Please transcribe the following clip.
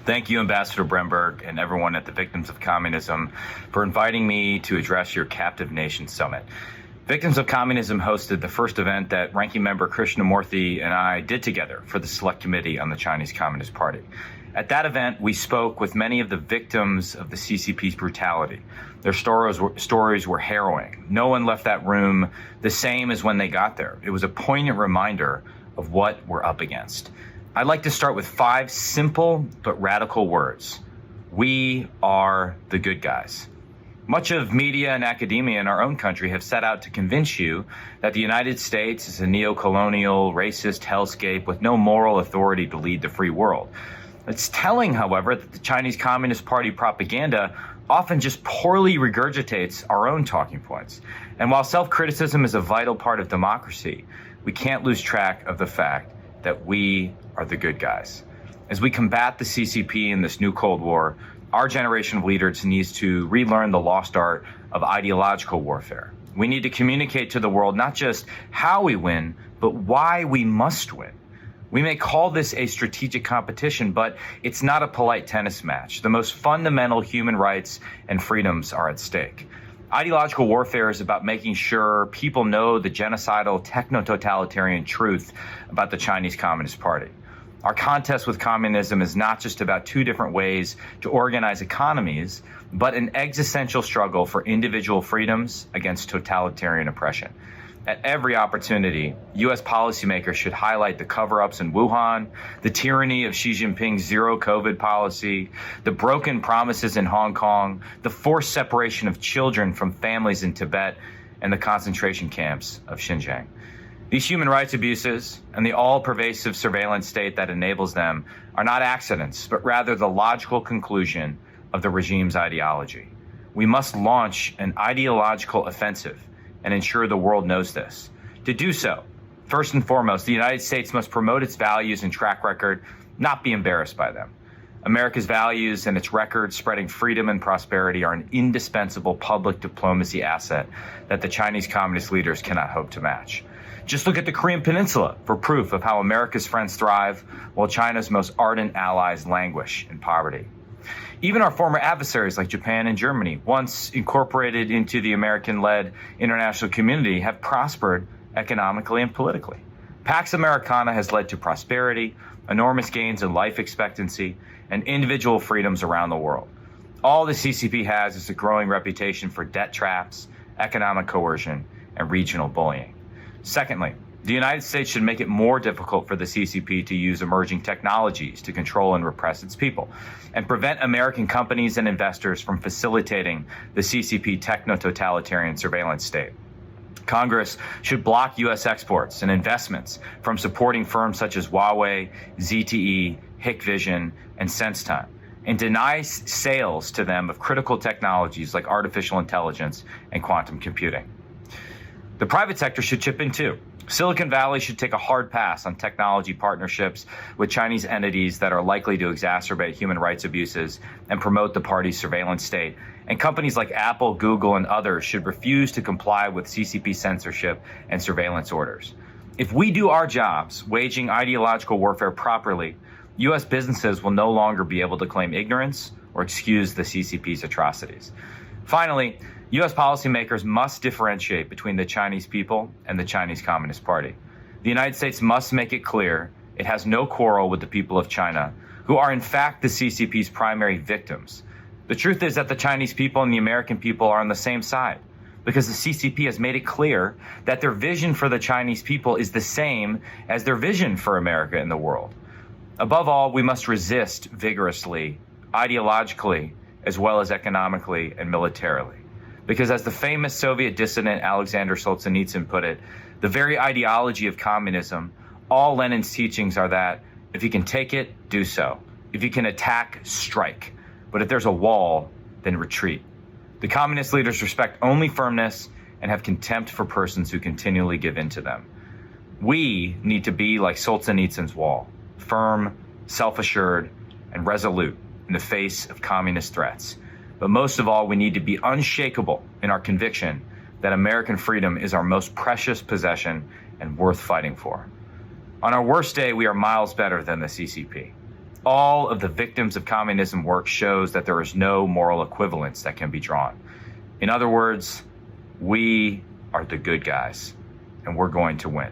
Thank you, Ambassador Bremberg, and everyone at the Victims of Communism for inviting me to address your Captive Nation Summit. Victims of Communism hosted the first event that Ranking Member Krishnamurthy and I did together for the Select Committee on the Chinese Communist Party. At that event, we spoke with many of the victims of the CCP's brutality. Their stories were harrowing. No one left that room the same as when they got there. It was a poignant reminder of what we're up against. I'd like to start with 5 simple but radical words. We are the good guys. Much of media and academia in our own country have set out to convince you that the United States is a neo-colonial, racist hellscape with no moral authority to lead the free world. It's telling, however, that the Chinese Communist Party propaganda often just poorly regurgitates our own talking points. And while self-criticism is a vital part of democracy, we can't lose track of the fact that we are the good guys. As we combat the CCP in this new Cold War, our generation of leaders needs to relearn the lost art of ideological warfare. We need to communicate to the world not just how we win, but why we must win. We may call this a strategic competition, but it's not a polite tennis match. The most fundamental human rights and freedoms are at stake. Ideological warfare is about making sure people know the genocidal, techno-totalitarian truth about the Chinese Communist Party. Our contest with communism is not just about 2 different ways to organize economies, but an existential struggle for individual freedoms against totalitarian oppression. At every opportunity, U.S. policymakers should highlight the cover-ups in Wuhan, the tyranny of Xi Jinping's zero COVID policy, the broken promises in Hong Kong, the forced separation of children from families in Tibet, and the concentration camps of Xinjiang. These human rights abuses and the all-pervasive surveillance state that enables them are not accidents, but rather the logical conclusion of the regime's ideology. We must launch an ideological offensive and ensure the world knows this. To do so, first and foremost, the United States must promote its values and track record, not be embarrassed by them. America's values and its record spreading freedom and prosperity are an indispensable public diplomacy asset that the Chinese communist leaders cannot hope to match. Just look at the Korean Peninsula for proof of how America's friends thrive while China's most ardent allies languish in poverty. Even our former adversaries like Japan and Germany, once incorporated into the American-led international community, have prospered economically and politically. Pax Americana has led to prosperity, enormous gains in life expectancy, and individual freedoms around the world. All the CCP has is a growing reputation for debt traps, economic coercion, and regional bullying. Secondly, the United States should make it more difficult for the CCP to use emerging technologies to control and repress its people, and prevent American companies and investors from facilitating the CCP techno-totalitarian surveillance state. Congress should block U.S. exports and investments from supporting firms such as Huawei, ZTE, Hikvision, and SenseTime, and deny sales to them of critical technologies like artificial intelligence and quantum computing. The private sector should chip in too. Silicon Valley should take a hard pass on technology partnerships with Chinese entities that are likely to exacerbate human rights abuses and promote the party's surveillance state. And companies like Apple, Google, and others should refuse to comply with CCP censorship and surveillance orders. If we do our jobs, waging ideological warfare properly, U.S. businesses will no longer be able to claim ignorance or excuse the CCP's atrocities. Finally, U.S. policymakers must differentiate between the Chinese people and the Chinese Communist Party. The United States must make it clear it has no quarrel with the people of China, who are in fact the CCP's primary victims. The truth is that the Chinese people and the American people are on the same side, because the CCP has made it clear that their vision for the Chinese people is the same as their vision for America in the world. Above all, we must resist vigorously, ideologically, as well as economically and militarily. Because as the famous Soviet dissident Alexander Solzhenitsyn put it, the very ideology of communism, all Lenin's teachings are that if you can take it, do so. If you can attack, strike. But if there's a wall, then retreat. The communist leaders respect only firmness and have contempt for persons who continually give in to them. We need to be like Solzhenitsyn's wall, firm, self-assured, and resolute in the face of communist threats. But most of all, we need to be unshakable in our conviction that American freedom is our most precious possession and worth fighting for. On our worst day, we are miles better than the CCP. all of the victims of communism work shows that there is no moral equivalence that can be drawn. In other words, we are the good guys, and we're going to win.